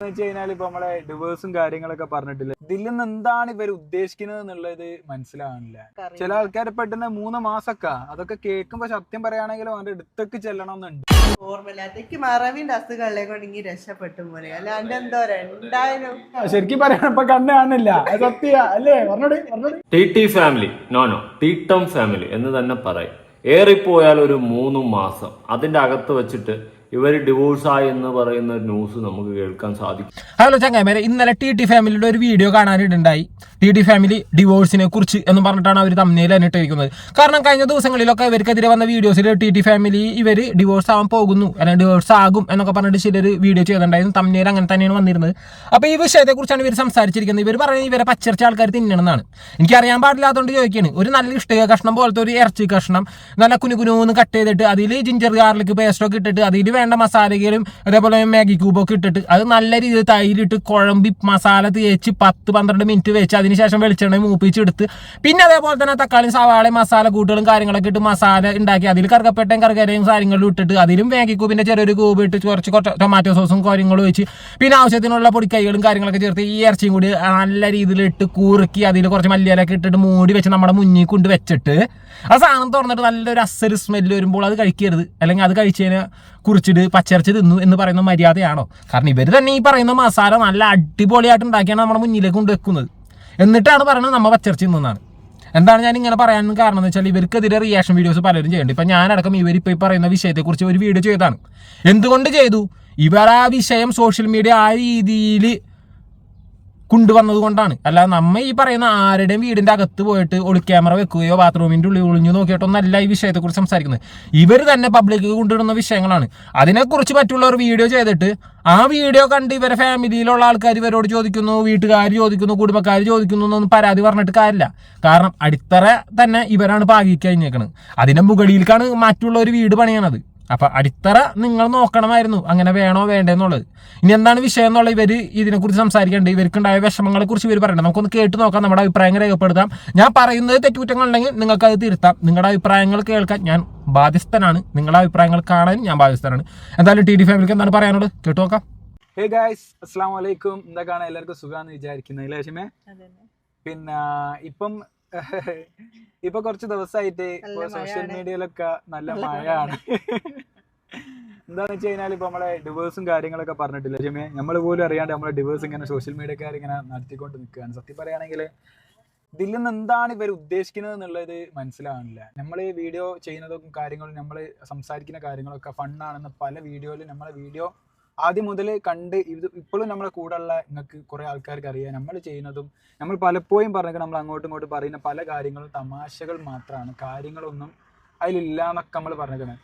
കഴിഞ്ഞാൽ ഇപ്പൊ നമ്മളെ ഡിവേഴ്സും കാര്യങ്ങളൊക്കെ പറഞ്ഞിട്ടില്ല. ഇതിൽ നിന്ന് എന്താണ് ഇവർ ഉദ്ദേശിക്കുന്നത് എന്നുള്ളത് മനസ്സിലാവുന്നില്ല. ചില ആൾക്കാരെ പെട്ടെന്ന് 3 മാസമൊക്കെ അതൊക്കെ കേൾക്കുമ്പോ സത്യം പറയുകയാണെങ്കിലും അവന്റെ അടുത്തേക്ക് ചെല്ലണം എന്നുണ്ട്. മറവിന്റെ അസുഖങ്ങളെ കൊണ്ടെങ്കിൽ രക്ഷപ്പെട്ടു പോലെ അല്ലാണ്ട് എന്തോ എന്തായാലും ശരിക്കും പറയാൻ ഇപ്പൊ കണ്ണ് കാണില്ല. സത്യ അല്ലേ? പറഞ്ഞോട് ടി ഫാമിലി നോ ടീട്ടം ഫാമിലി എന്ന് തന്നെ പറയും. ഏറിപ്പോയാൽ ഒരു 3 മാസം അതിന്റെ അകത്ത് വെച്ചിട്ട് ഇവർ ഡിവോഴ്സായി എന്ന് പറയുന്ന ഒരു ന്യൂസ് നമുക്ക് കേൾക്കാൻ സാധിക്കും. ഹലോ ചങ്ങായിമാരെ, ഇന്നലെ ടി ഫാമിലിയുടെ ഒരു വീഡിയോ കാണാനിട്ടുണ്ടായി. ടി ഫാമിലി ഡിവോഴ്സിനെ കുറിച്ച് എന്ന് പറഞ്ഞിട്ടാണ് അവർ തമ്മിൽ തന്നെ ഇട്ടിരിക്കുന്നത്. കാരണം കഴിഞ്ഞ ദിവസങ്ങളിലൊക്കെ ഇവർക്കെതിരെ വന്ന വീഡിയോസിൽ ടി ഫാമിലി ഇവർ ഡിവോഴ്സ് ആവാൻ പോകുന്നു അല്ലെങ്കിൽ ഡിവോഴ്സ് ആകും എന്നൊക്കെ പറഞ്ഞിട്ട് ചിലർ വീഡിയോ ചെയ്തിട്ടുണ്ടായിരുന്നു. തമ്മിൽ അങ്ങനെ തന്നെയാണ് വന്നിരുന്നത്. അപ്പോൾ ഈ വിഷയത്തെക്കുറിച്ചാണ് ഇവർ സംസാരിച്ചിരിക്കുന്നത്. ഇവർ പറയുന്നത് ഇവരെ പച്ചറിച്ച ആൾക്കാർ തിന്നണമെന്നാണ്. എനിക്കറിയാൻ പാടില്ലാത്തതുകൊണ്ട് ചോദിക്കുകയാണ്. ഒരു നല്ല ഇഷ്ടിക കഷ്ണം പോലത്തെ ഒരു ഇറച്ചി കഷ്ണം നല്ല കുനുകുനൂന്ന് കട്ട് ചെയ്തിട്ട് അതിൽ ജിഞ്ചർ ഗാർലിക് പേസ്റ്റൊക്കെ ഇട്ടിട്ട് അതിൽ വേണ്ട മസാലകളും അതേപോലെ മാഗി ക്യൂബൊക്കെ ഇട്ടിട്ട് അത് നല്ല രീതിയിൽ തൈരിട്ട് കുഴമ്പി മസാല തേച്ച് 10-12 മിനിറ്റ് വെച്ച് അതിനുശേഷം വെളിച്ചെണ്ണ മൂപ്പിച്ചെടുത്ത് പിന്നെ അതേപോലെ തന്നെ തക്കാളി സവാള മസാല കൂട്ടുകളും കാര്യങ്ങളൊക്കെ ഇട്ട് മസാല ഉണ്ടാക്കി അതിൽ കറുകപ്പെട്ടയും കറുകരയും കാര്യങ്ങളും ഇട്ടിട്ട് അതിലും മാഗി ക്യൂബിന്റെ ചെറിയൊരു ക്യൂബ് ഇട്ട് കുറച്ച് ടൊമാറ്റോ സോസും കാര്യങ്ങളും വെച്ച് പിന്നെ ആവശ്യത്തിനുള്ള പൊടിക്കൈകളും കാര്യങ്ങളൊക്കെ ചേർത്ത് ഈ ഇറച്ചിയും കൂടി നല്ല രീതിയിൽ ഇട്ട് കൂറുക്കി അതിൽ കുറച്ച് മല്ലിയിലൊക്കെ ഇട്ടിട്ട് മൂടി വെച്ച് നമ്മുടെ മുന്നിൽ കൊണ്ട് വെച്ചിട്ട് ആ സാധനം തുറന്നിട്ട് നല്ലൊരു അസല് സ്മെല്ല് വരുമ്പോൾ അത് കഴിക്കരുത്, അല്ലെങ്കിൽ അത് കഴിച്ചതിനെ കുറിച്ചിട്ട് പച്ചരച്ച് തിന്നു എന്ന് പറയുന്ന മര്യാദയാണോ? കാരണം ഇവർ തന്നെ ഈ പറയുന്ന മസാല നല്ല അടിപൊളിയായിട്ട് ഉണ്ടാക്കിയാണ് നമ്മുടെ മുന്നിലേക്ക് കൊണ്ട് വെക്കുന്നത്. എന്നിട്ടാണ് പറയുന്നത് നമ്മൾ പച്ചരച്ച് തിന്നാണ്. എന്താണ് ഞാൻ ഇങ്ങനെ പറയാൻ കാരണം എന്ന് വെച്ചാൽ ഇവർക്കെതിരെ റിയാക്ഷൻ വീഡിയോസ് പലരും ചെയ്യുന്നുണ്ട്. ഇപ്പം ഞാനടക്കം ഇവരിപ്പോൾ ഈ പറയുന്ന വിഷയത്തെക്കുറിച്ച് ഒരു വീഡിയോ ചെയ്തതാണ്. എന്തുകൊണ്ട് ചെയ്തു? ഇവർ ആ വിഷയം സോഷ്യൽ മീഡിയ ആ രീതിയിൽ കൊണ്ടുവന്നത് കൊണ്ടാണ്. അല്ലാതെ നമ്മ ഈ പറയുന്ന ആരുടെയും വീടിൻ്റെ അകത്ത് പോയിട്ട് ഒളിക്യാമറ വെക്കുകയോ ബാത്റൂമിൻ്റെ ഉള്ളിൽ ഒളിഞ്ഞു നോക്കിയിട്ടൊന്നല്ല ഈ വിഷയത്തെക്കുറിച്ച് സംസാരിക്കുന്നത്. ഇവർ തന്നെ പബ്ലിക്ക് കൊണ്ടുവരുന്ന വിഷയങ്ങളാണ്. അതിനെക്കുറിച്ച് മറ്റുള്ളവർ വീഡിയോ ചെയ്തിട്ട് ആ വീഡിയോ കണ്ട് ഇവരെ ഫാമിലിയിലുള്ള ആൾക്കാർ ഇവരോട് ചോദിക്കുന്നു, വീട്ടുകാർ ചോദിക്കുന്നു, കുടുംബക്കാർ ചോദിക്കുന്നു എന്നൊന്നും പരാതി പറഞ്ഞിട്ട് കാര്യമില്ല. കാരണം അടിത്തറ തന്നെ ഇവരാണ് പാകിക്കഴിഞ്ഞേക്കണത്. അതിൻ്റെ മുകളിലേക്കാണ് മറ്റുള്ള ഒരു വീട് പണിയണത്. അപ്പം അടിത്തറ നിങ്ങൾ നോക്കണമായിരുന്നു, അങ്ങനെ വേണോ വേണ്ടെന്നുള്ളത്. ഇനി എന്താണ് വിഷയം എന്നുള്ള ഇവർ ഇതിനെക്കുറിച്ച് സംസാരിക്കേണ്ടത്. ഇവർക്കുണ്ടായ വിഷമങ്ങളെ കുറിച്ച് ഇവർ പറയണം. നമുക്കൊന്ന് കേട്ട് നോക്കാം, നമ്മുടെ അഭിപ്രായങ്ങൾ രേഖപ്പെടുത്താം. ഞാൻ പറയുന്നത് തെറ്റുകുറ്റങ്ങളുണ്ടെങ്കിൽ നിങ്ങൾക്കത് തിരുത്താം. നിങ്ങളുടെ അഭിപ്രായങ്ങൾ കേൾക്കാൻ ഞാൻ ബാധ്യസ്ഥനാണ്, നിങ്ങളുടെ അഭിപ്രായങ്ങൾ കാണാൻ ഞാൻ ബാധ്യസ്ഥനാണ്. എന്തായാലും ടി ഫാമിലിക്ക് എന്താണ് പറയാനുള്ളത് കേട്ട് നോക്കാം. ഹേ ഗായ്സ്, അസ്സലാമു അലൈക്കും. എന്തൊക്കെയാണ്? എല്ലാവർക്കും സുഖാന്ന് വിചാരിക്കുന്നത് ലേശമേ. പിന്നെ ഇപ്പൊ കുറച്ച് ദിവസമായിട്ട് സോഷ്യൽ മീഡിയയിലൊക്കെ നല്ല മഴയാണ്. എന്താന്ന് വെച്ച് കഴിഞ്ഞാൽ ഇപ്പൊ നമ്മളെ ഡിവേഴ്സും കാര്യങ്ങളൊക്കെ പറഞ്ഞിട്ടില്ല ജമേ, നമ്മൾ പോലും അറിയാണ്ട് നമ്മളെ ഡിവേഴ്സ് ഇങ്ങനെ സോഷ്യൽ മീഡിയക്കാർ ഇങ്ങനെ നടത്തിക്കൊണ്ട് നിൽക്കുകയാണ്. സത്യം പറയുകയാണെങ്കിൽ ഇതിൽ നിന്ന് എന്താണ് ഇവർ ഉദ്ദേശിക്കുന്നത് എന്നുള്ളത് മനസ്സിലാവുന്നില്ല. നമ്മൾ ഈ വീഡിയോ ചെയ്യുന്നതും കാര്യങ്ങളും നമ്മൾ സംസാരിക്കുന്ന കാര്യങ്ങളൊക്കെ ഫണ്ണാണെന്ന് പല വീഡിയോയിലും നമ്മളെ വീഡിയോ ആദ്യം മുതൽ കണ്ട് ഇത് ഇപ്പോഴും നമ്മളെ കൂടെയുള്ള നിങ്ങൾക്ക് കുറേ ആൾക്കാർക്ക് അറിയാം. നമ്മൾ ചെയ്യുന്നതും നമ്മൾ പലപ്പോഴും പറഞ്ഞിട്ട് നമ്മൾ അങ്ങോട്ടും ഇങ്ങോട്ടും പറയുന്ന പല കാര്യങ്ങളും തമാശകൾ മാത്രമാണ്, കാര്യങ്ങളൊന്നും അതിലില്ല എന്നൊക്കെ നമ്മൾ പറഞ്ഞിരിക്കുന്നത്.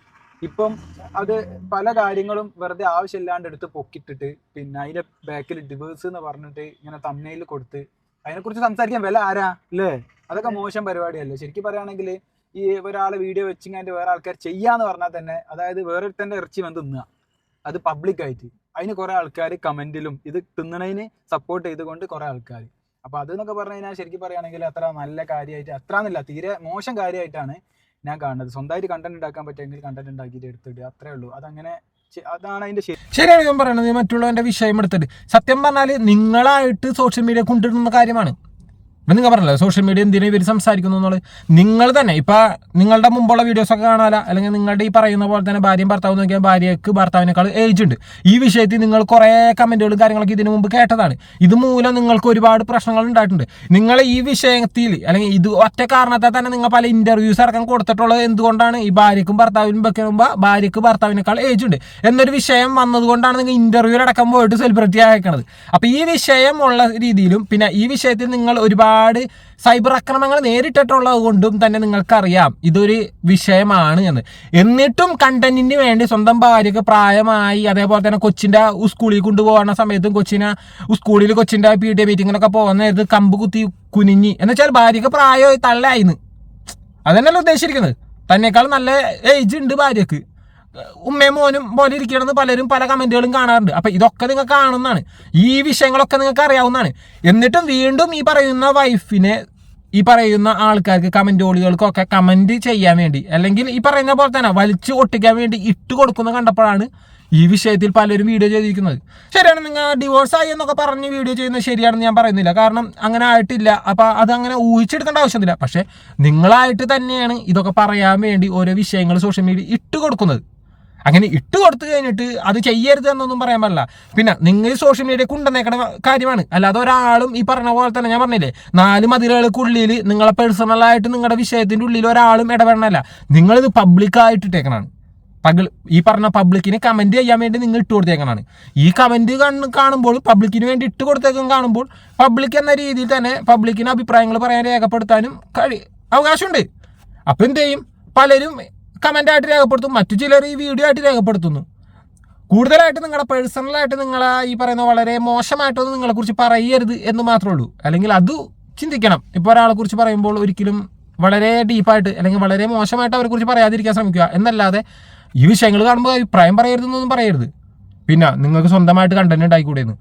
ഇപ്പം അത് പല കാര്യങ്ങളും വെറുതെ ആവശ്യമില്ലാണ്ട് എടുത്ത് പൊക്കിട്ടിട്ട് പിന്നെ അതിൻ്റെ ബാക്കിൽ ഡിവേഴ്സ് എന്ന് പറഞ്ഞിട്ട് ഇങ്ങനെ തമ്മനയിൽ കൊടുത്ത് അതിനെക്കുറിച്ച് സംസാരിക്കാൻ വില ആരാ അല്ലേ? അതൊക്കെ മോശം പരിപാടിയല്ലേ? ശരിക്കും പറയുകയാണെങ്കിൽ ഈ ഒരാളെ വീഡിയോ വെച്ചിങ്ങാൻ്റെ വേറെ ആൾക്കാർ ചെയ്യാന്ന് പറഞ്ഞാൽ തന്നെ, അതായത് വേറൊരുത്തൻ്റെ ഇറച്ചി വന്ന് തിന്നുക, അത് പബ്ലിക്കായിട്ട് അതിന് കുറേ ആൾക്കാർ കമൻറ്റിലും ഇത് തിന്നണതിന് സപ്പോർട്ട് ചെയ്തുകൊണ്ട് കുറേ ആൾക്കാർ. അപ്പോൾ അതെന്നൊക്കെ പറഞ്ഞു കഴിഞ്ഞാൽ ശരിക്കും പറയുകയാണെങ്കിൽ അത്ര നല്ല കാര്യമായിട്ട് അത്ര എന്നില്ല, തീരെ മോശം കാര്യമായിട്ടാണ് ഞാൻ കാണുന്നത്. സ്വന്തമായിട്ട് കണ്ടന്റ് ഉണ്ടാക്കാൻ പറ്റുമെങ്കിൽ കണ്ടന്റ് ഉണ്ടാക്കിയിട്ട് എടുത്തിട്ട് അത്രേ ഉള്ളൂ. അതങ്ങനെ അതാണ് അതിൻ്റെ ശരിയാണ് ഞാൻ പറയുന്നത്. മറ്റുള്ളവൻ്റെ വിഷയം എടുത്തിട്ട് സത്യം പറഞ്ഞാൽ നിങ്ങളായിട്ട് സോഷ്യൽ മീഡിയ കൊണ്ടുവരുന്ന കാര്യമാണ്. ഇപ്പം നിങ്ങൾ പറഞ്ഞല്ലോ സോഷ്യൽ മീഡിയ എന്തിനാ ഇവർ സംസാരിക്കുന്നു എന്നുള്ളത്. നിങ്ങൾ തന്നെ ഇപ്പം നിങ്ങളുടെ മുമ്പുള്ള വീഡിയോസൊക്കെ കാണാല, അല്ലെങ്കിൽ നിങ്ങളുടെ ഈ പറയുന്ന പോലെ തന്നെ ഭാര്യയും ഭർത്താവ് നോക്കിയാൽ ഭാര്യയ്ക്ക് ഭർത്താവിനേക്കാൾ ഏജ് ഉണ്ട്. ഈ വിഷയത്തിൽ നിങ്ങൾ കുറേ കമൻറ്റുകളും കാര്യങ്ങളൊക്കെ ഇതിനു മുമ്പ് കേട്ടതാണ്. ഇതുമൂലം നിങ്ങൾക്ക് ഒരുപാട് പ്രശ്നങ്ങൾ ഉണ്ടായിട്ടുണ്ട്. നിങ്ങൾ ഈ വിഷയത്തിൽ അല്ലെങ്കിൽ ഇത് ഒറ്റ കാരണത്താൽ തന്നെ നിങ്ങൾ പല ഇൻ്റർവ്യൂസ് അടക്കം കൊടുത്തിട്ടുള്ളത് എന്തുകൊണ്ടാണ്? ഈ ഭാര്യയ്ക്കും ഭർത്താവിനും വെക്കുമ്പോൾ ഭാര്യയ്ക്ക് ഭർത്താവിനേക്കാൾ ഏജ് ഉണ്ട് എന്നൊരു വിഷയം വന്നതുകൊണ്ടാണ് നിങ്ങൾ ഇൻ്റർവ്യൂവിലടക്കം പോയിട്ട് സെലിബ്രിറ്റി ആയിരിക്കണത്. അപ്പോൾ ഈ വിഷയം ഉള്ള രീതിയിലും പിന്നെ ഈ വിഷയത്തിൽ നിങ്ങൾ ഒരുപാട് സൈബർ ആക്രമണങ്ങൾ നേരിട്ടിട്ടുള്ളത് കൊണ്ടും തന്നെ നിങ്ങൾക്കറിയാം ഇതൊരു വിഷയമാണ് എന്ന്. എന്നിട്ടും കണ്ടന്റിന് വേണ്ടി സ്വന്തം ഭാര്യക്ക് പ്രായമായി അതേപോലെ തന്നെ കൊച്ചിൻ്റെ സ്കൂളിൽ കൊണ്ടുപോകുന്ന സമയത്തും സ്കൂളിൽ കൊച്ചിൻ്റെ PTA മീറ്റിങ്ങിനൊക്കെ പോകുന്ന കമ്പ് കുത്തി കുനിഞ്ഞി എന്നുവെച്ചാൽ ഭാര്യക്ക് പ്രായമായി തള്ളായിന്ന് അതന്നെയല്ല ഉദ്ദേശിച്ചിരിക്കുന്നത്. തന്നെക്കാൾ നല്ല ഏജ് ഉണ്ട് ഭാര്യക്ക്, ഉമ്മയും മോനും പോലെ ഇരിക്കണമെന്ന് പലരും പല കമൻറ്റുകളും കാണാറുണ്ട്. അപ്പം ഇതൊക്കെ നിങ്ങൾ കാണുന്നതാണ്, ഈ വിഷയങ്ങളൊക്കെ നിങ്ങൾക്ക് അറിയാവുന്നതാണ്. എന്നിട്ടും വീണ്ടും ഈ പറയുന്ന വൈഫിനെ ഈ പറയുന്ന ആൾക്കാർക്ക് കമൻറ്റോളികൾക്കൊക്കെ കമൻറ്റ് ചെയ്യാൻ വേണ്ടി അല്ലെങ്കിൽ ഈ പറയുന്ന പോലെ തന്നെ വലിച്ചു ഒട്ടിക്കാൻ വേണ്ടി ഇട്ട് കൊടുക്കുന്ന കണ്ടപ്പോഴാണ് ഈ വിഷയത്തിൽ പലരും വീഡിയോ ചെയ്തിരിക്കുന്നത്. ശരിയാണ്, നിങ്ങൾ ഡിവോഴ്സ് ആയി എന്നൊക്കെ പറഞ്ഞ് വീഡിയോ ചെയ്യുന്നത് ശരിയാണെന്ന് ഞാൻ പറയുന്നില്ല, കാരണം അങ്ങനെ ആയിട്ടില്ല. അപ്പം അതങ്ങനെ ഊഹിച്ചെടുക്കേണ്ട ആവശ്യമൊന്നുമില്ല. പക്ഷേ നിങ്ങളായിട്ട് തന്നെയാണ് ഇതൊക്കെ പറയാൻ വേണ്ടി ഓരോ വിഷയങ്ങൾ സോഷ്യൽ മീഡിയ ഇട്ട് കൊടുക്കുന്നത്. അങ്ങനെ ഇട്ട് കൊടുത്തു കഴിഞ്ഞിട്ട് അത് ചെയ്യരുത് എന്നൊന്നും പറയാൻ പാടില്ല. പിന്നെ നിങ്ങൾ സോഷ്യൽ മീഡിയ കൊണ്ടുവന്നേക്കണ കാര്യമാണ്, അല്ലാതെ ഒരാളും ഈ പറഞ്ഞ പോലെ തന്നെ ഞാൻ പറഞ്ഞില്ലേ 4 മതിലുകൾക്കുള്ളിൽ നിങ്ങളെ പേഴ്സണലായിട്ട് നിങ്ങളുടെ വിഷയത്തിൻ്റെ ഉള്ളിൽ ഒരാളും ഇടപെടണമല്ല. നിങ്ങളിത് പബ്ലിക്കായിട്ട് ഇട്ടേക്കണാണ്. ഈ പറഞ്ഞ പബ്ലിക്കിന് കമൻറ്റ് ചെയ്യാൻ വേണ്ടി നിങ്ങൾ ഇട്ട് കൊടുത്തേക്കണാണ്. ഈ കമൻറ്റ് കാണുമ്പോൾ പബ്ലിക്കിന് വേണ്ടി ഇട്ട് കൊടുത്തേക്കും കാണുമ്പോൾ പബ്ലിക് എന്ന രീതിയിൽ തന്നെ പബ്ലിക്കിന് അഭിപ്രായങ്ങൾ പറയാൻ രേഖപ്പെടുത്താനും അവകാശമുണ്ട്. അപ്പം എന്ത് ചെയ്യും, പലരും കമൻ്റായിട്ട് രേഖപ്പെടുത്തും, മറ്റു ചിലർ ഈ വീഡിയോ ആയിട്ട് രേഖപ്പെടുത്തുന്നു. കൂടുതലായിട്ട് നിങ്ങളുടെ പേഴ്സണലായിട്ട് നിങ്ങളെ ഈ പറയുന്ന വളരെ മോശമായിട്ടൊന്നും നിങ്ങളെക്കുറിച്ച് പറയരുത് എന്ന് മാത്രമേ ഉള്ളൂ. അല്ലെങ്കിൽ അത് ചിന്തിക്കണം. ഇപ്പോൾ ഒരാളെക്കുറിച്ച് പറയുമ്പോൾ ഒരിക്കലും വളരെ ഡീപ്പായിട്ട് അല്ലെങ്കിൽ വളരെ മോശമായിട്ട് അവരെക്കുറിച്ച് പറയാതിരിക്കാൻ ശ്രമിക്കുക എന്നല്ലാതെ ഈ വിഷയങ്ങൾ കാണുമ്പോൾ അഭിപ്രായം പറയരുതെന്നൊന്നും പറയരുത്. പിന്നെ നിങ്ങൾക്ക് സ്വന്തമായിട്ട് കണ്ടന്റ് ഉണ്ടായിക്കൂടെയെന്ന്.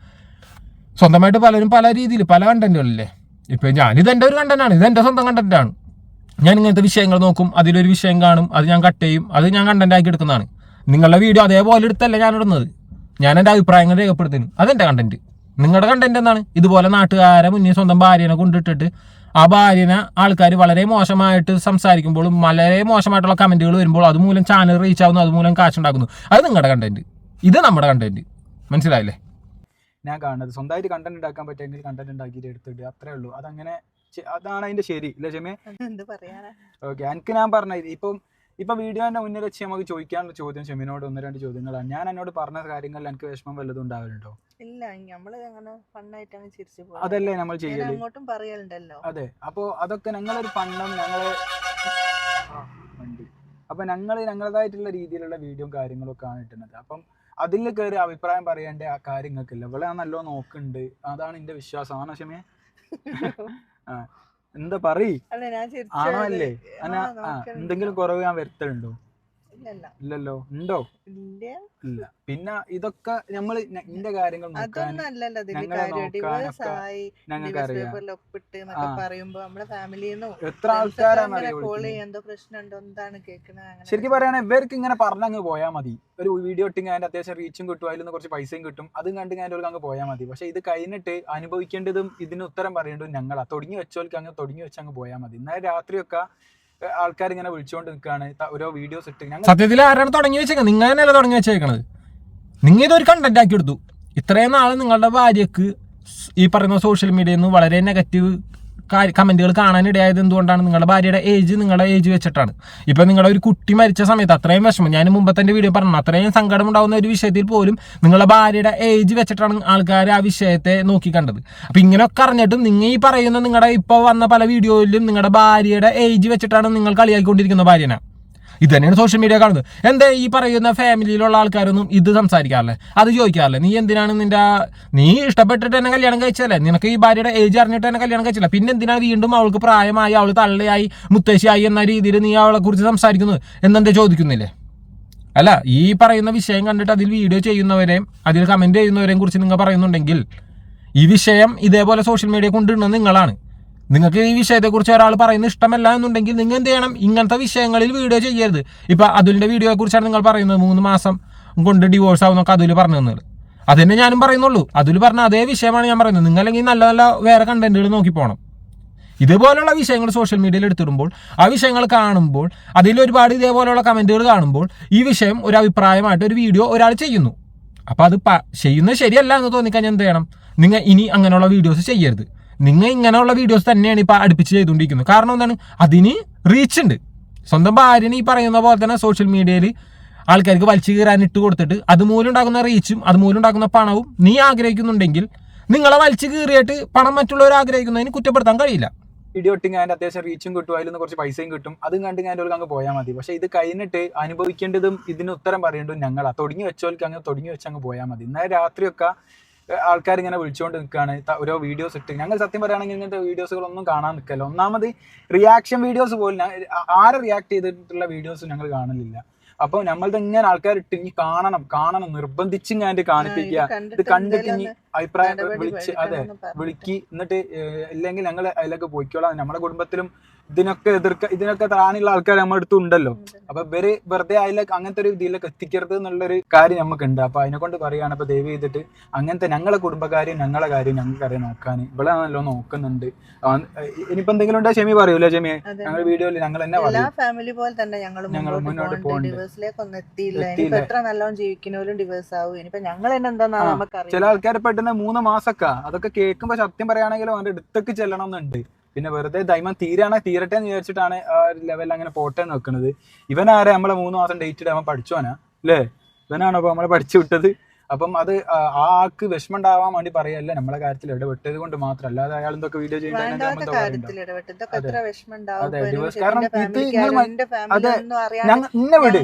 സ്വന്തമായിട്ട് പലരും പല രീതിയിൽ പല കണ്ടന്റുകളില്ലേ. ഇപ്പോൾ ഇതെൻ്റെ ഒരു കണ്ടന്റാണ്, ഇതെൻ്റെ സ്വന്തം കണ്ടന്റാണ്. ഞാൻ ഇങ്ങനത്തെ വിഷയങ്ങൾ നോക്കും, അതിലൊരു വിഷയം കാണും, അത് ഞാൻ കട്ട് ചെയ്യും, അത് ഞാൻ കണ്ടന്റ് ആക്കി എടുക്കുന്നതാണ്. നിങ്ങളുടെ വീഡിയോ അതേപോലെ എടുത്തല്ല ഞാൻ ഇടുന്നത്, ഞാൻ എൻ്റെ അഭിപ്രായങ്ങൾ രേഖപ്പെടുത്തുന്നു, അതെൻ്റെ കണ്ടന്റ്. നിങ്ങളുടെ കണ്ടന്റ് എന്താണ്? ഇതുപോലെ നാട്ടുകാരെ മുന്നിൽ സ്വന്തം ഭാര്യനെ കൊണ്ടിട്ടിട്ട് ആ ഭാര്യനെ ആൾക്കാർ വളരെ മോശമായിട്ട് സംസാരിക്കുമ്പോഴും വളരെ മോശമായിട്ടുള്ള കമൻറ്റുകൾ വരുമ്പോൾ അതുമൂലം ചാനൽ റീച്ച് ആവുന്നു, അതുമൂലം കാശുണ്ടാക്കുന്നു. അത് നിങ്ങളുടെ കണ്ടന്റ്, ഇത് നമ്മുടെ കണ്ടന്റ്. മനസ്സിലായില്ലേ? ഞാൻ കാണുന്നത് സ്വന്തമായിട്ട് കണ്ടന്റ് ഉണ്ടാക്കാൻ പറ്റുമെങ്കിൽ കണ്ടന്റ് ഉണ്ടാക്കിയിട്ട് എടുത്തിട്ട് അത്രേ ഉള്ളൂ. അതങ്ങനെ അതാണ് അതിന്റെ ശരി, ഇല്ല ക്ഷമേ? ഓക്കെ, എനിക്ക് ഞാൻ പറഞ്ഞത് ഇപ്പം വീഡിയോന്റെ മുന്നിൽ വെച്ച് നമുക്ക് ചോദിക്കാനുള്ള ചോദ്യം ഷെമിനോട് 1-2 ചോദ്യങ്ങളാണ്. ഞാൻ എന്നോട് പറഞ്ഞ കാര്യങ്ങളിൽ എനിക്ക് വിഷമം വല്ലതും ഉണ്ടാവലുണ്ടോ? ഇല്ല, നമ്മള് അങ്ങനെ ഫണ്ണായിട്ട് അങ്ങ് ചിരിച്ചു പോകും. അതല്ലേ നമ്മൾ ചെയ്യല്. അങ്ങോട്ടും പറയലുണ്ടല്ലോ. അതെ, അപ്പോ അതൊക്കെ ഞങ്ങളൊരു ഫണ്ണും ഞങ്ങളതായിട്ടുള്ള രീതിയിലുള്ള വീഡിയോ കാര്യങ്ങളൊക്കെ ആണ് ഇട്ടുന്നത്. അപ്പം അതിൽ കയറി അഭിപ്രായം പറയേണ്ട ആ കാര്യങ്ങൾക്കില്ല. ഇവിടെ നല്ലോ നോക്കുന്നുണ്ട്, അതാണ് എന്റെ വിശ്വാസം. ആണോ ക്ഷമേ? എന്താ പറയ്, ആണോ അല്ലേ? എന്തെങ്കിലും കുറവ് ഞാൻ വരുത്തലുണ്ടോ? ഇല്ലല്ലോ. ഉണ്ടോ? ഇല്ല. പിന്നെ ഇതൊക്കെ നമ്മള് ഇന്റെ കാര്യങ്ങൾ എത്ര ആൾക്കാരാണ് ശരിക്കും പറയാൻ ഇവർക്ക് ഇങ്ങനെ പറഞ്ഞങ്ങ് പോയാൽ മതി. ഒരു വീഡിയോ ഇട്ടിങ് അതിന്റെ അത്യാവശ്യം റീച്ചും കിട്ടും, അതിൽ നിന്ന് കുറച്ച് പൈസയും കിട്ടും, അതും കണ്ട് അതിൻ്റെ അങ്ങ് പോയാൽ മതി. പക്ഷെ ഇത് കഴിഞ്ഞിട്ട് അനുഭവിക്കേണ്ടതും ഇതിന് ഉത്തരം പറയേണ്ടതും ഞങ്ങളാ. തുടങ്ങി വെച്ചോൽക്ക് അങ്ങ് തുടങ്ങി വെച്ചങ്ങ് പോയാൽ മതി. ഇന്നലെ രാത്രിയൊക്കെ ആൾക്കാർ ഇങ്ങനെ വിളിച്ചുകൊണ്ട് നിൽക്കുകയാണ്, ഓരോ വീഡിയോസ് ഇട്ട്. സത്യത്തിൽ ആരാണ് തുടങ്ങി വെച്ചേക്കുന്നത്? നിങ്ങൾ തന്നെയല്ല തുടങ്ങി വെച്ചേക്കണത്. നിങ്ങൾ ഇതൊരു കണ്ടന്റ് ആക്കി എടുത്തു. ഇത്രയും നാൾ നിങ്ങളുടെ ഭാര്യക്ക് ഈ പറയുന്ന സോഷ്യൽ മീഡിയയിൽ നിന്ന് വളരെ നെഗറ്റീവ് കമന്റുകൾ കാണാനിടയായത് എന്തുകൊണ്ടാണ്? നിങ്ങളുടെ ഭാര്യയുടെ നിങ്ങളുടെ ഏജ് വെച്ചിട്ടാണ്. ഇപ്പം നിങ്ങളുടെ ഒരു കുട്ടി മരിച്ച സമയത്ത് അത്രയും വിഷമം, ഞാൻ മുമ്പത്തെ വീഡിയോ പറഞ്ഞു, അത്രയും സങ്കടം ഉണ്ടാകുന്ന ഒരു വിഷയത്തിൽ പോലും നിങ്ങളുടെ ഭാര്യയുടെ ഏജ് വെച്ചിട്ടാണ് ആൾക്കാർ ആ വിഷയത്തെ നോക്കി കണ്ടത്. അപ്പം ഇങ്ങനെയൊക്കെ അറിഞ്ഞിട്ടും നിങ്ങൾ ഈ പറയുന്ന നിങ്ങളുടെ ഇപ്പോൾ വന്ന പല വീഡിയോയിലും നിങ്ങളുടെ ഭാര്യയുടെ ഏജ് വെച്ചിട്ടാണ് നിങ്ങൾ കളിയാക്കിക്കൊണ്ടിരിക്കുന്ന ഭാര്യനെ. ഇത് തന്നെയാണ് സോഷ്യൽ മീഡിയ കാണുന്നത്. എന്താ ഈ പറയുന്ന ഫാമിലിയിലുള്ള ആൾക്കാരൊന്നും ഇത് സംസാരിക്കാറില്ലേ? അത് ചോദിക്കാറില്ലേ? നീ എന്തിനാണ് നീ ഇഷ്ടപ്പെട്ടിട്ട് തന്നെ കല്യാണം കഴിച്ചല്ലേ? നിനക്ക് ഈ ഭാര്യയുടെ ഏജ് അറിഞ്ഞിട്ട് തന്നെ കല്യാണം കഴിച്ചില്ല, പിന്നെ എന്തിനാണ് വീണ്ടും അവൾക്ക് പ്രായമായി, അവൾ തള്ളയായി, മുത്തശ്ശിയായി എന്ന രീതിയിൽ നീ അവളെ കുറിച്ച് സംസാരിക്കുന്നത് എന്നെന്താ ചോദിക്കുന്നില്ലേ? അല്ല, ഈ പറയുന്ന വിഷയം കണ്ടിട്ട് അതിൽ വീഡിയോ ചെയ്യുന്നവരെയും അതിൽ കമന്റ് ചെയ്യുന്നവരെയും കുറിച്ച് നിങ്ങൾ പറയുന്നുണ്ടെങ്കിൽ ഈ വിഷയം ഇതേപോലെ സോഷ്യൽ മീഡിയ കൊണ്ടിടുന്നത് നിങ്ങളാണ്. നിങ്ങൾക്ക് ഈ വിഷയത്തെക്കുറിച്ച് ഒരാൾ പറയുന്നത് ഇഷ്ടമല്ല എന്നുണ്ടെങ്കിൽ നിങ്ങൾ എന്ത് ചെയ്യണം? ഇങ്ങനത്തെ വിഷയങ്ങളിൽ വീഡിയോ ചെയ്യരുത്. ഇപ്പം അതുലിൻ്റെ വീഡിയോയെ കുറിച്ചാണ് നിങ്ങൾ പറയുന്നത്, 3 മാസം കൊണ്ട് ഡിവോഴ്സ് ആവുന്നൊക്കെ അതുൽ പറഞ്ഞു തന്നത്. അതന്നെ ഞാനും പറയുന്നുള്ളൂ. അതുൽ പറഞ്ഞ അതേ വിഷയമാണ് ഞാൻ പറയുന്നത്. നിങ്ങളല്ലെങ്കിൽ നല്ല നല്ല വേറെ കണ്ടന്റുകൾ നോക്കി പോകണം. ഇതുപോലുള്ള വിഷയങ്ങൾ സോഷ്യൽ മീഡിയയിൽ എടുത്തിടുമ്പോൾ ആ വിഷയങ്ങൾ കാണുമ്പോൾ അതിൽ ഒരുപാട് ഇതേപോലെയുള്ള കമന്റുകൾ കാണുമ്പോൾ ഈ വിഷയം ഒരു അഭിപ്രായമായിട്ട് ഒരു വീഡിയോ ഒരാൾ ചെയ്യുന്നു. അപ്പോൾ അത് ചെയ്യുന്നത് ശരിയല്ല എന്ന് തോന്നിക്കഴിഞ്ഞാൽ എന്ത് ചെയ്യണം? നിങ്ങൾ ഇനി അങ്ങനെയുള്ള വീഡിയോസ് ചെയ്യരുത്. നിങ്ങൾ ഇങ്ങനെയുള്ള വീഡിയോസ് തന്നെയാണ് ഇപ്പോൾ അടുപ്പിച്ച് ചെയ്തുകൊണ്ടിരിക്കുന്നത്. കാരണം എന്താണ്? അതിന് റീച്ച് ഉണ്ട്. സ്വന്തം ഭാര്യനെ ഈ പറയുന്ന പോലെ തന്നെ സോഷ്യൽ മീഡിയയിൽ ആൾക്കാർക്ക് വലിച്ചു കീറാൻ ഇട്ട് കൊടുത്തിട്ട് അതുമൂലം ഉണ്ടാക്കുന്ന റീച്ചും അതുമൂലം ഉണ്ടാക്കുന്ന പണവും നീ ആഗ്രഹിക്കുന്നുണ്ടെങ്കിൽ നിങ്ങളെ വലിച്ചു കീറിയിട്ട് പണം മറ്റുള്ളവർ ആഗ്രഹിക്കുന്നതിന് കുറ്റപ്പെടുത്താൻ കഴിയില്ല. വീഡിയോ ഇട്ടിങ് അതിന്റെ അത്യാവശ്യം റീച്ചും കിട്ടും, അതിൽ നിന്ന് കുറച്ച് പൈസയും കിട്ടും, അതും കണ്ട് അതിൻ്റെ അങ്ങ് പോയാൽ മതി. പക്ഷെ ഇത് കഴിഞ്ഞിട്ട് അനുഭവിക്കേണ്ടതും ഇതിന് ഉത്തരം പറയേണ്ടതും ഞങ്ങളാ. തുടങ്ങി വെച്ചോൽക്ക് അങ്ങ് തുടങ്ങി വെച്ചങ്ങ് പോയാൽ മതി. ഇന്നലെ രാത്രിയൊക്കെ ആൾക്കാർ ഇങ്ങനെ വിളിച്ചുകൊണ്ട് നിൽക്കുകയാണ്, ഓരോ വീഡിയോസ് ഇട്ട്. ഞങ്ങൾ സത്യം പറയുകയാണെങ്കിൽ ഇങ്ങനത്തെ വീഡിയോസുകളൊന്നും കാണാൻ നിൽക്കല്ലോ. ഒന്നാമത് റിയാക്ഷൻ വീഡിയോസ് പോലും ആരെ റിയാക്ട് ചെയ്തിട്ടുള്ള വീഡിയോസ് ഞങ്ങൾ കാണലില്ല. അപ്പോൾ നമ്മളുടെ ഇങ്ങനെ ആൾക്കാർ ഇട്ട് ഇനി കാണണം നിർബന്ധിച്ച് ഞാൻ കാണിപ്പിക്കുക. ഇത് കണ്ടിട്ട് ഇനി അഭിപ്രായം വിളിച്ച് വിളിക്ക്, എന്നിട്ട് ഇല്ലെങ്കിൽ ഞങ്ങൾ അതിലൊക്കെ പോയിക്കോളാം. നമ്മുടെ കുടുംബത്തിലും ഇതിനൊക്കെ ത്രാണിയുള്ള ആൾക്കാർ നമ്മുടെ അടുത്ത് ഉണ്ടല്ലോ. അപ്പൊ ഇവര് വെറുതെ അതിലേക്ക് അങ്ങനത്തെ ഒരു ഇതിലേക്ക് എത്തിക്കരുത് എന്നുള്ളൊരു കാര്യം നമുക്കുണ്ട്. അപ്പൊ അതിനെ കൊണ്ട് പറയുകയാണ്, ഇപ്പൊ ദയവ് ചെയ്തിട്ട് അങ്ങനത്തെ ഞങ്ങളെ കുടുംബകാര്യം ഞങ്ങളെ കാര്യം ഞങ്ങൾക്കറിയാം നോക്കാൻ. ഇവിടെ നല്ലോ നോക്കുന്നുണ്ട്. ഇനിയിപ്പോ എന്തെങ്കിലും ഉണ്ടോ ഷെമി പറയൂല? ഷെമി ഞങ്ങളുടെ വീഡിയോയിൽ ഞങ്ങൾ തന്നെ എല്ലാ ഫാമിലി പോലെ തന്നെ ഞങ്ങൾ മുന്നോട്ട് പോകുന്നുണ്ട്. ഡിവേഴ്സിലേക്കൊന്നും എത്തിയില്ല. ഇനിയിപ്പോ എത്ര നല്ലോണം ജീവിക്കുന്നവരും ഡിവേഴ്സ് ആവും. ഇനിയിപ്പോ ഞങ്ങൾ തന്നെ എന്താ നമുക്കറിയാം. ചില ആൾക്കാർ പെട്ടെന്ന് 3 മാസമൊക്കെ അതൊക്കെ കേൾക്കുമ്പോ സത്യം പറയുകയാണെങ്കിലും അവന്റെ അടുത്തേക്ക് ചെല്ലണം എന്നുണ്ട്. പിന്നെ വെറുതെ ദൈമം തീരട്ടെ എന്ന് വിചാരിച്ചിട്ടാണ് ആ ഒരു ലെവലിൽ അങ്ങനെ പോട്ടെ നോക്കുന്നത്. ഇവനാരെ നമ്മളെ 3 മാസം ഡേറ്റ് അവൻ പഠിച്ചോനാ അല്ലേ? ഇവനാണോ അപ്പൊ നമ്മളെ പഠിച്ചു വിട്ടത്? അപ്പം അത് ആ ആൾക്ക് വിഷമം ഉണ്ടാവാൻ വേണ്ടി പറയല്ല, നമ്മളെ കാര്യത്തിൽ ഇടപെട്ടത് കൊണ്ട് മാത്രം. അല്ലാതെ അയാൾ എന്തൊക്കെ വീഡിയോ കാരണം ഇത് ഇന്നെ വിട്.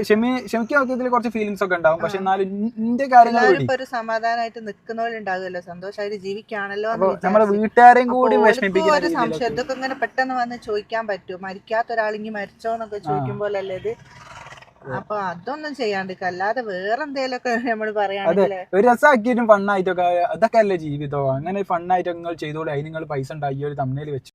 ഷെമിക്ക് ഇതിൽ കുറച്ച് ഫീലിങ്സ് ഒക്കെ ഉണ്ടാവും. പക്ഷെ എന്നാലും ഇന്റെ കാര്യങ്ങൾ ഒരു സമാധാനമായിട്ട് നിൽക്കുന്നവരുണ്ടാകുമല്ലോ, സന്തോഷമായിട്ട് ജീവിക്കുകയാണല്ലോ. നമ്മളെ വീട്ടുകാരെയും കൂടി ഒരു വിഷമിപ്പിക്കുന്ന സംശയം ഇതൊക്കെ ഇങ്ങനെ പെട്ടെന്ന് വന്ന് ചോദിക്കാൻ പറ്റുമോ? മരിക്കാത്ത ഒരാളിങ്ങി മരിച്ചോന്നൊക്കെ ചോദിക്കുമ്പോഴല്ലേ ഇത്. അപ്പൊ അതൊന്നും ചെയ്യാണ്ടിരിക്കുക, അല്ലാതെ വേറെ എന്തേലൊക്കെ നമ്മള് പറയാണെങ്കില് ഒരു രസമാക്കിയിട്ടും ഫണ്ണായിട്ടൊക്കെ അതൊക്കെ അല്ലേ ജീവിതം. അങ്ങനെ ഫണ്ണായിട്ട് നിങ്ങൾ ചെയ്തോളൂ. അതിന് നിങ്ങൾ പൈസ ഉണ്ടായി ഒരു തമ്മിൽ വെച്ചു